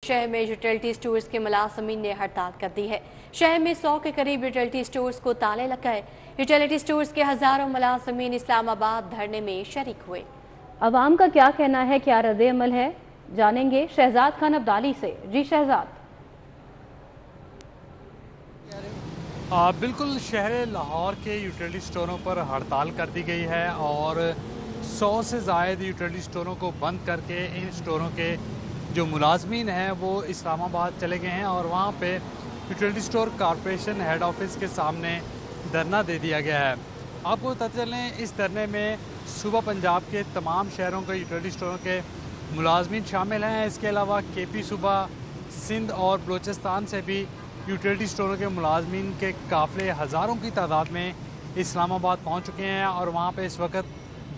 शहर में utility stores के मुलाजमीन ने हड़ताल कर दी है। शहर में 100 के करीब यूटिलिटी स्टोर्स को ताले लग गए। यूटिलिटी स्टोर्स के हजारों मुलाजमीन इस्लामाबाद धरने में शरीक हुए। अवाम का क्या कहना है, क्या रद्द अमल है, जानेंगे शहजाद खान अब्दाली से। जी शहजाद। बिल्कुल, शहर लाहौर के यूटिलिटी स्टोरों पर हड़ताल कर दी गई है और 100 से ज़ायद यूटिलिटी स्टोरों को बंद करके इन स्टोरों के जो मुलाजमीन हैं वो इस्लामाबाद चले गए हैं और वहाँ पे utility store corporation head office के सामने धरना दे दिया गया है। आपको बताते चलें, इस धरने में सूबा पंजाब के तमाम शहरों के यूटिलिटी स्टोरों के मुलाजमीन शामिल हैं। इसके अलावा KP सूबा, सिंध और बलोचिस्तान से भी यूटिलिटी स्टोरों के मुलाजमीन के काफ़िले हज़ारों की तादाद में इस्लामाबाद पहुँच चुके हैं और वहाँ पर इस वक्त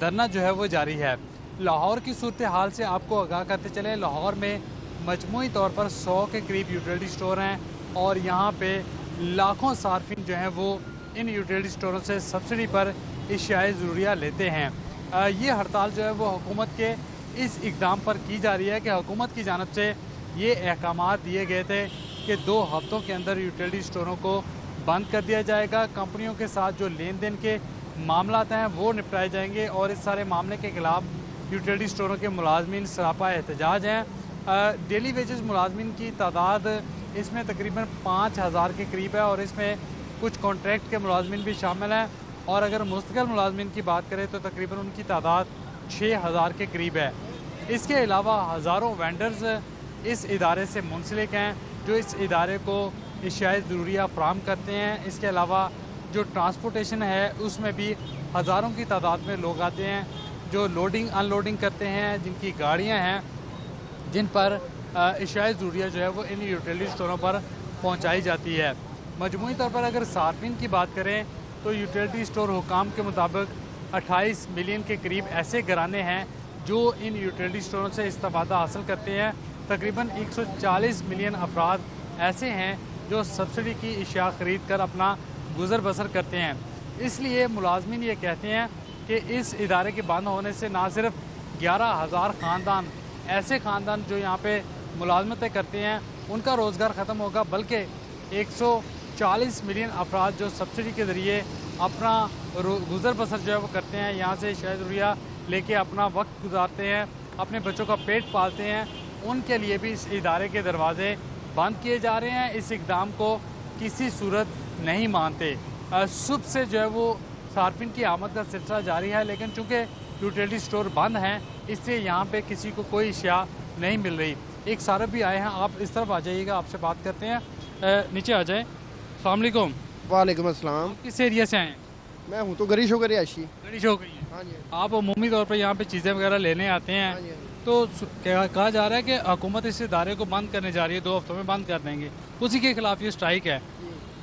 धरना जो है वो जारी है। लाहौर की सूरत हाल से आपको आगाह करते चले, लाहौर में मजमूई तौर पर 100 के करीब यूटिलिटी स्टोर हैं और यहाँ पे लाखों सार्फिन जो हैं वो इन यूटिलिटी स्टोरों से सब्सिडी पर अशियाए ज़रूरिया लेते हैं। ये हड़ताल जो है वो हुकूमत के इस इक़दाम पर की जा रही है कि हुकूमत की जानिब से ये अहकामात दिए गए थे कि 2 हफ्तों के अंदर यूटिलिटी स्टोरों को बंद कर दिया जाएगा। कंपनियों के साथ जो लेन देन के मामलात हैं वो निपटाए जाएंगे और इस सारे मामले के खिलाफ यूटिलिटी स्टोरों के मुलाजमीन सरापा एहतजाज हैं। डेली वेजेस मुलाजमीन की तादाद इसमें तकरीबन 5000 के करीब है और इसमें कुछ कॉन्ट्रैक्ट के मुलाजमीन भी शामिल हैं और अगर मुस्तकिल मुलाजमीन की बात करें तो तकरीबन उनकी तादाद 6000 के करीब है। इसके अलावा हज़ारों वेंडर्स इस इदारे से मुंसलिक हैं जो इस इदारे को अशियाए ज़रूरिया फराहम करते हैं। इसके अलावा जो ट्रांसपोर्टेशन है उसमें भी हज़ारों की तादाद में लोग आते हैं जो लोडिंग अनलोडिंग करते हैं, जिनकी गाड़ियां हैं जिन पर अशियाए ज़रूरिया जो है वो इन यूटिलिटी स्टोरों पर पहुंचाई जाती है। मजमूई तौर पर अगर सार्फिन की बात करें तो यूटिलिटी स्टोर हुकाम के मुताबिक 28 मिलियन के करीब ऐसे घराने हैं जो इन यूटिलिटी स्टोरों से इस्तेफादा हासिल करते हैं। तकरीबन 140 मिलियन अफराद ऐसे हैं जो सब्सिडी की अशिया ख़रीद कर अपना गुजर बसर करते हैं। इसलिए मुलाजमीन ये कहते हैं कि इस इदारे के बंद होने से ना सिर्फ 11,000 ख़ानदान, ऐसे ख़ानदान जो यहाँ पे मुलाजमतें करते हैं, उनका रोज़गार ख़त्म होगा, बल्कि 140 मिलियन अफराद जो सब्सिडी के ज़रिए अपना गुजर बसर जो है वो करते हैं, यहाँ से अशिया ज़रूरिया लेके अपना वक्त गुजारते हैं, अपने बच्चों का पेट पालते हैं, उनके लिए भी इस इदारे के दरवाजे बंद किए जा रहे हैं। इस इक़दाम को किसी सूरत नहीं मानते। सुबह से जो है वो सार्फिन की आमद का सिलसिला जारी है, लेकिन चूँकि यूटिलिटी स्टोर बंद हैं इसलिए यहाँ पे किसी को कोई अशिया नहीं मिल रही। एक सारब भी आए हैं, आप इस तरफ आ जाइएगा, आपसे बात करते हैं। नीचे आ जाएँ। अस्सलाम वालेकुम। वालेकुम अस्सलाम। किस एरिया से आए हैं? मैं हूँ तो गरीश होकर रिहायशी। गरीश हो गई है। हाँ जी। आप अमूमी तौर पर यहाँ पे चीज़ें वगैरह लेने आते हैं। हाँ जी। तो कहा जा रहा है कि हुकूमत इस इदारे को बंद करने जा रही है, 2 हफ्तों में बंद कर देंगे, उसी के खिलाफ ये स्ट्राइक है।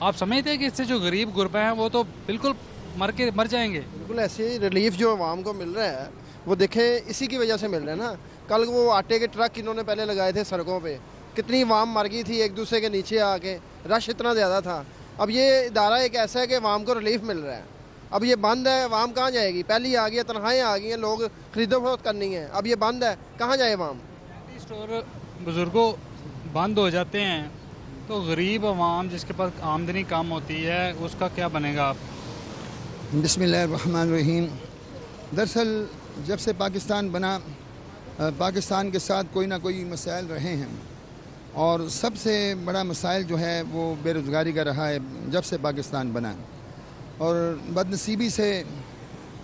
आप समझते हैं कि इससे जो गरीब गुरबा हैं वो तो बिल्कुल मर जाएंगे? बिल्कुल ऐसे रिलीफ जो आवाम को मिल रहा है वो देखे इसी की वजह से मिल रहा है ना। कल वो आटे के ट्रक इन्होंने पहले लगाए थे सड़कों पे, कितनी आवाम मर गई थी एक दूसरे के नीचे आके, रश इतना ज़्यादा था। अब ये इदारा एक ऐसा है कि आवाम को रिलीफ मिल रहा है। अब ये बंद है, आवाम कहाँ जाएगी? पहले ही आ गई है, तनख्वाहें आ गई हैं, लोग खरीदो फरोख्त करनी है, अब ये बंद है, कहाँ जाए आवाम? स्टोर बुजुर्गों बंद हो जाते हैं तो गरीब आवाम जिसके पास आमदनी कम होती है उसका क्या बनेगा? आप बिस्मिल्लाहिर्रहमानिर्रहीम। दरअसल जब से पाकिस्तान बना, पाकिस्तान के साथ कोई ना कोई मसाइल रहे हैं और सबसे बड़ा मसाइल जो है वो बेरोज़गारी का रहा है जब से पाकिस्तान बना। और बदनसीबी से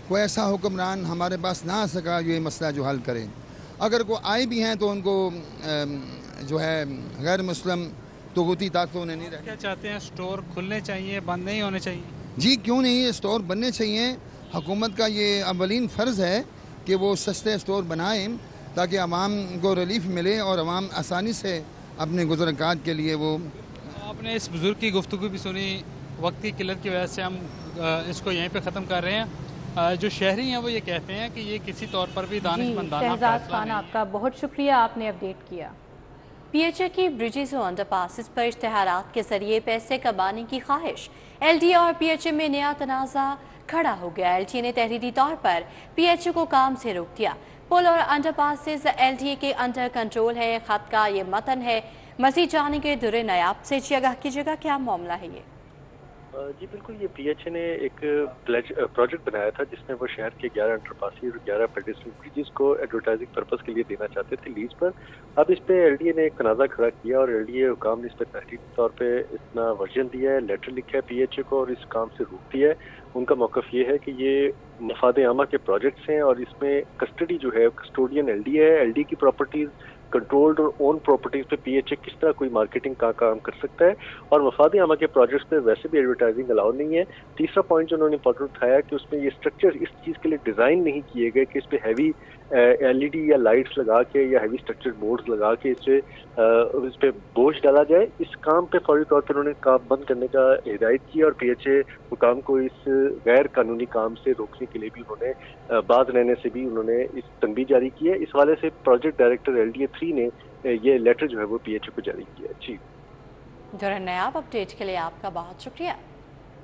कोई ऐसा हुक्मरान हमारे पास ना आ सका जो ये मसला जो हल करे। अगर कोई आए भी हैं तो उनको जो है गैर मुस्लिम तोगूती ताकतों उन्हें नहीं रखा। क्या चाहते हैं? स्टोर खुलने चाहिए, बंद नहीं होने चाहिए? जी क्यों नहीं, स्टोर बनने चाहिए। हुकूमत का ये अवलीन फ़र्ज़ है कि वो सस्ते स्टोर बनाएं ताकि आवाम को रिलीफ मिले और आवाम आसानी से अपने गुज़रकात के लिए वो। आपने इस बुज़ुर्ग की गुफ्तगू भी सुनी, वक्त की किल्लत की वजह से हम इसको यहीं पे ख़त्म कर रहे हैं। जो शहरी हैं वो ये कहते हैं कि ये किसी तौर पर भी दानिशमंदाना शहजाद खान, आपका बहुत शुक्रिया, आपने अपडेट किया। PHA की ब्रिजेस और अंडरपासेस पर इश्तेहारात के जरिए पैसे कमाने की ख्वाहिश। LTA और PHA में नया तनाज़ा खड़ा हो गया। LTA ने तहरीरी तौर पर PHA को काम से रोक दिया। पुल और अंडरपासेस LDA के अंडर कंट्रोल है। खत का ये मतन है, मसीह जाने के दुरे नायाब से जगह की जगह क्या मामला है ये? जी बिल्कुल, ये PHA ने एक प्रोजेक्ट बनाया था जिसमें वो शहर के 11 अंडरपासेस और 11 पेडेस्ट्रियन ब्रिजेस को एडवर्टाइजिंग पर्पस के लिए देना चाहते थे लीज पर। अब इस पे LDA ने एक तनाज़ा खड़ा किया और LDA हुकाम ने इस पर तहरीरी तौर पे इतना वर्जन दिया है, लेटर लिखा है PHA को और इस काम से रोक दिया है। उनका मौक़िफ़ ये है कि ये मफाद आमा के प्रोजेक्ट्स हैं और इसमें कस्टडी जो है कस्टोडियन LDA है। LDA की प्रॉपर्टीज़, कंट्रोल्ड और ओन प्रॉपर्टीज पे PHA किस तरह कोई मार्केटिंग का काम कर सकता है और मफाद आमा के प्रोजेक्ट्स पे वैसे भी एडवर्टाइजिंग अलाउ नहीं है। तीसरा पॉइंट जो उन्होंने इंपॉर्टेंट उठाया कि उसमें ये स्ट्रक्चर इस चीज़ के लिए डिज़ाइन नहीं किए गए कि इस पे हैवी LED या लाइट्स लगा के या हैवी स्ट्रक्चर बोर्ड्स लगा के इस पे बोझ डाला जाए। इस काम पे फौरी तौर पर उन्होंने काम बंद करने का हिदायत की और PHA हुकाम को इस गैर कानूनी काम से रोकने के लिए भी उन्होंने बाज रहने से भी उन्होंने इस तनबीह जारी की है। इस हवाले से प्रोजेक्ट डायरेक्टर LDA 3 ने ये लेटर जो है वो PHA को जारी किया है। जी दुरे नायाब, अपडेट के लिए आपका बहुत शुक्रिया।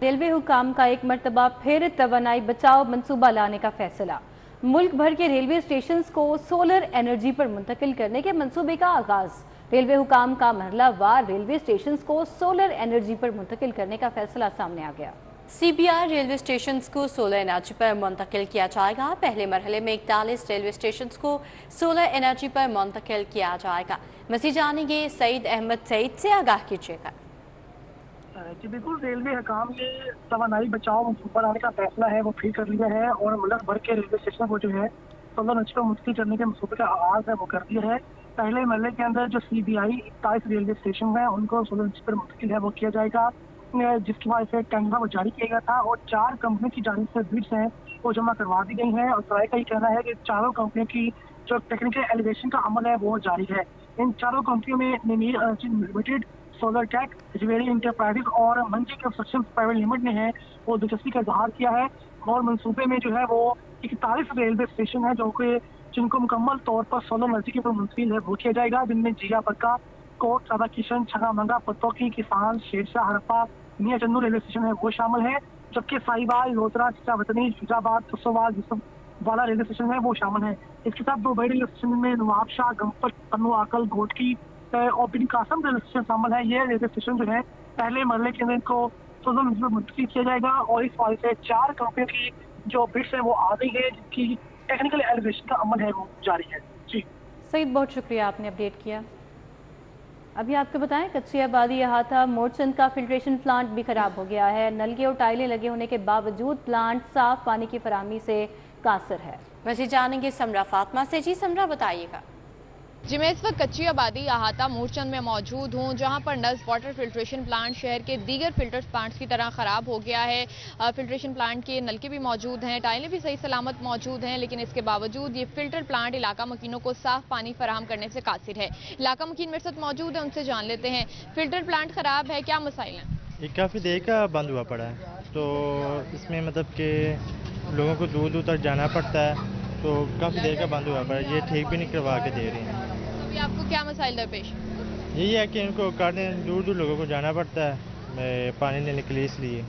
रेलवे हुकाम का एक मरतबा फिर तवानाई बचाओ मंसूबा लाने का फैसला। मुल्क भर के रेलवे स्टेशंस को सोलर एनर्जी पर मुंतकिल करने के मंसूबे का आगाज। रेलवे हुकाम का महलावार रेलवे स्टेशंस को सोलर एनर्जी पर मुंतकिल करने का फैसला सामने आ गया। CBR रेलवे स्टेशंस को सोलर एनर्जी पर मुंतकिल किया जाएगा। पहले मरहले में 41 रेलवे स्टेशंस को सोलर एनर्जी पर मुंतकिल किया जाएगा। मज़ीद जानेंगे सईद अहमद सईद से, आगाह कीजिएगा। जी बिल्कुल, रेलवे हुकाम ने तवानाई बचाओ मंसूबा लाने का फैसला है वो फिर कर लिया है और मुल्क भर के रेलवे स्टेशन को जो है सोलर एनर्जी पर मुंतकिल करने के मंसूबे का आगाज है वो कर दिया है। पहले मरहले के अंदर जो CBI 41 रेलवे स्टेशन है उनको सोलर एनर्जी पर मुंतकिल है वो किया जाएगा, जिसकी वजह से टेंडर वो जारी किया गया था और 4 कंपनी की जानिब से बिड्स हैं वो जमा करवा दी गई हैं और ट्राई का ये कहना है कि चारों कंपनियों की जो टेक्निकल एलिवेशन का अमल है वो जारी है। इन चारों कंपनियों में Nimir energy limited, solar tech, Zaveri enterprises और मंजी कंस्ट्रक्शन प्राइवेट लिमिटेड ने है वो दिलचस्पी का इजहार किया है और मंसूबे में जो है वो 41 रेलवे स्टेशन है जिनको मुकम्मल तौर पर सोलर एनर्जी के ऊपर मुंतकिल है वो किया जाएगा, जिनमें जिया पक्का, कोट, राधा किशन, छगामंगा, पत्तौकी, किसान, शेरशाह, हड़प्पा, मियां चंदू रेलवे स्टेशन है वो शामिल है, जबकि साहिवाल, लोतरा, चिचावतनी, फिजाबाद, कसोवाल, यूसुफ वाला रेलवे स्टेशन है वो शामिल है। इसके साथ 2 बड़े रेलवे स्टेशन में नवाबशाह, गंगपत, पन्नू आकल, घोटकी और बिन कासम रेलवे स्टेशन शामिल है। ये रेलवे स्टेशन जो है पहले मरहले के अंदर इनको सोलर एनर्जी पर मुंतकिल किया जाएगा और इस हवाले से 4 कंपनियों की जो बिड्स है वो आ गई है, जिनकी टेक्निकल एलिवेशन का अमल है वो जारी है। जी सईद, बहुत शुक्रिया, आपने अपडेट किया। अभी आपको बताएं, कच्ची आबादी अहाता मोरचंद का फिल्ट्रेशन प्लांट भी खराब हो गया है। नलके और टाइलें लगे होने के बावजूद प्लांट साफ पानी की फराहमी से कासिर है। वैसे जानेंगे समरा फातिमा से। जी समरा, बताइएगा। जी, मैं इस वक्त कच्ची आबादी अहाता मोरचंद में मौजूद हूँ, जहाँ पर नल्स वाटर फिल्ट्रेशन प्लांट शहर के दीगर फिल्टर प्लांट्स की तरह ख़राब हो गया है। फिल्ट्रेशन प्लांट के नलके भी मौजूद हैं, टाइलें भी सही सलामत मौजूद हैं, लेकिन इसके बावजूद ये फिल्टर प्लांट इलाका मकीनों को साफ पानी फराहम करने से कासिर है। इलाका मकीन मेरे साथ मौजूद है, उनसे जान लेते हैं। फिल्टर प्लांट ख़राब है, क्या मसाइल हैं? ये काफ़ी देर का बंद हुआ पड़ा है, तो इसमें मतलब कि लोगों को दूर दूर तक जाना पड़ता है, तो काफ़ी देर का बंद हुआ पड़ा है। ये ठीक भी नहीं करवा के दे रहे हैं। अभी आपको क्या मसाइल दरपेश? यही है कि इनको काटने दूर दूर लोगों को जाना पड़ता है पानी लेने के लिए, इसलिए।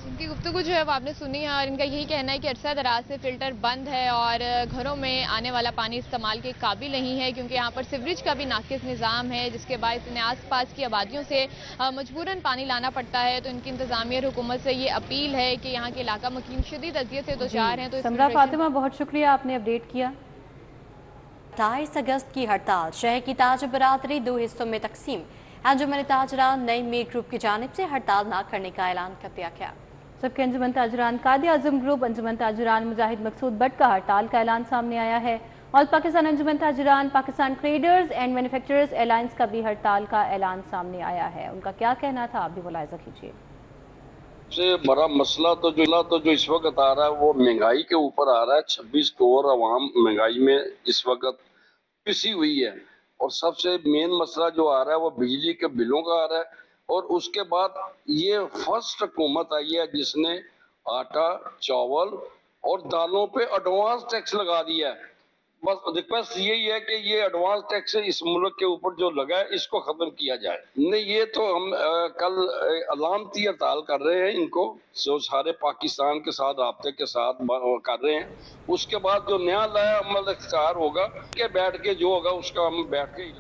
इनकी गुफ्तगू जो है वो आपने सुनी है और इनका यही कहना है कि अरसा दराज से फिल्टर बंद है और घरों में आने वाला पानी इस्तेमाल के काबिल नहीं है, क्योंकि यहाँ पर सीवरेज का भी नाकिस निज़ाम है, जिसके बायस इन्हें आसपास की आबादियों से मजबूरन पानी लाना पड़ता है। तो इनकी इंतजामिया और हुकूमत से ये अपील है कि यहाँ के इलाका मकीन शदीद अजियत से दो चार हैं। तो समरा फातिमा, बहुत शुक्रिया, आपने अपडेट किया। 28 अगस्त की हड़ताल, शहर की ताज बरादरी 2 हिस्सों में तकसीम। अंजुमन ताजरान नई मीर ग्रुप की जानिब से हड़ताल न करने का ऐलान कर दिया गया। सबके अंजुमन ताजरान कायदे आजम group Anjuman ताजरान Mujahid Maqsood but का हड़ताल का ऐलान सामने आया है। और Pakistan Anjuman Tajiran Pakistan traders and manufacturers alliance का भी हड़ताल का ऐलान सामने आया है। उनका क्या कहना था, आप भी मुलाहिजा कीजिए। सबसे बड़ा मसला तो जो इस वक्त आ रहा है वो महंगाई के ऊपर आ रहा है। 26 करोड़ अवाम महंगाई में इस वक्त पिसी हुई है और सबसे मेन मसला जो आ रहा है वो बिजली के बिलों का आ रहा है। और उसके बाद ये फर्स्ट हुकूमत आई है जिसने आटा, चावल और दालों पे एडवांस टैक्स लगा दिया है। बस रिक्वेस्ट यही है कि ये एडवांस टैक्स इस मुल्क के ऊपर जो लगा है इसको खत्म किया जाए। नहीं ये तो हम कल अलामती हड़ताल कर रहे हैं इनको, जो सारे पाकिस्तान के साथ राब्ते के साथ कर रहे हैं। उसके बाद जो नया नया अमल इख्तियार होगा के बैठ के जो होगा उसका हम बैठ के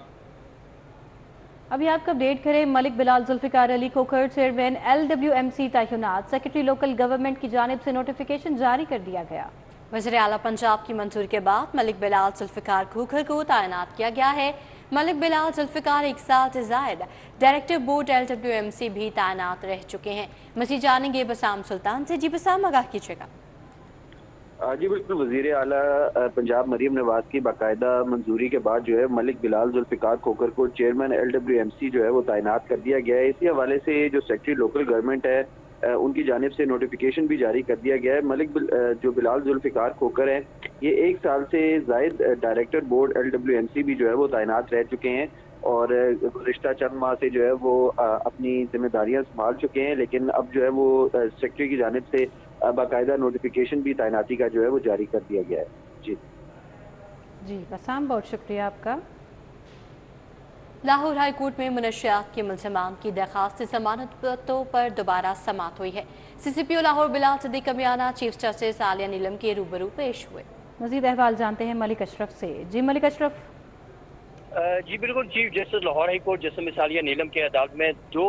अभी आपका अपडेट करें। मलिक बिलाल जुल्फिकार अली खोखर चेयरमैन LWMC तैनात, सेक्रेटरी लोकल गवर्नमेंट की जानिब से नोटिफिकेशन जारी कर दिया गया। वज़ीर आला पंजाब की मंजूरी के बाद मलिक बिलाल जुल्फिकार खोखर को तैनात किया गया है। मलिक बिलाल जुल्फिकार 1 साल से जायद डायरेक्टर बोर्ड LWMC भी तैनात रह चुके हैं। मज़ीद जानेंगे बसाम सुल्तान से। जी बसाम, आगाह कीजिएगा। जी बिल्कुल, वज़ीर आला पंजाब मरीम नवाज की बाकायदा मंजूरी के बाद जो है मलिक बिलाल जुल्फिकार खोखर को चेयरमैन LWMC जो है वो तैनात कर दिया गया है। इसी हवाले से जो सेक्रेटरी लोकल गवर्नमेंट है उनकी जानिब से नोटिफिकेशन भी जारी कर दिया गया है। मलिक जो बिलाल जुल्फिकार खोखर हैं ये 1 साल से जायद डायरेक्टर बोर्ड LWMC भी जो है वो तैनात रह चुके हैं और गुज़िश्ता चंद माह से जो है वो अपनी जिम्मेदारियां संभाल चुके हैं, लेकिन अब जो है वो सेक्रेटरी की जानिब से बाकायदा नोटिफिकेशन भी तैनाती का जो है वो जारी कर दिया गया है। जी बसाम, बहुत शुक्रिया आपका। लाहौर हाई कोर्ट में मुनशियात के मुलजमान की दरखास्त जमानतों पर दोबारा समाअत हुई है। CCPO Lahore Bilal Siddique Kamiana chief justice Aalia Neelum के रूबरू पेश हुए। मजीद अहवाल जानते हैं मलिक अशरफ से। जी मलिक अशरफ। जी बिल्कुल, chief justice Lahore high court justice Aalia Neelum के अदालत में 2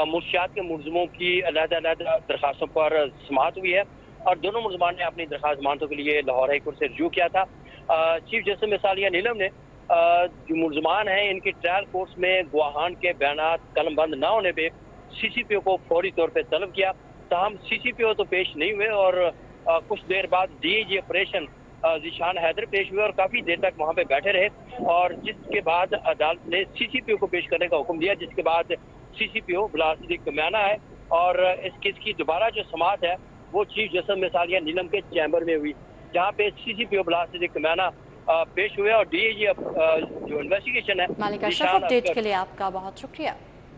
मुनशियात के मुलजमों की अलग-अलग दरखास्तों पर समाअत हुई है और दोनों मुलजमान ने अपनी दरखास्त जमानतों के लिए लाहौर हाई कोर्ट से रजू किया था। चीफ जस्टिस आलिया नीलम ने जो मुलजमान हैं इनकी ट्रायल कोर्ट्स में गवाहान के बयानात कलमबंद न होने पे CCPO को फौरी तौर पर तलब किया। ताहम CCPO तो पेश नहीं हुए और कुछ देर बाद DIG ऑपरेशन ज़ीशान हैदर पेश हुए और काफ़ी देर तक वहाँ पे बैठे रहे और जिसके बाद अदालत ने CCPO को पेश करने का हुक्म दिया, जिसके बाद CCPO बिलाल सिद्दीक कमियाना है और इस केस की दोबारा जो समाअत है वो चीफ जस्टिस आलिया नीलम के चैम्बर में हुई, जहाँ पे CCPO बिलाल सिद्दीक कमियाना पेश हुए और DIG जो इन्वेस्टिगेशन है। मलिक अशरफ, अपडेट के लिए आपका बहुत शुक्रिया।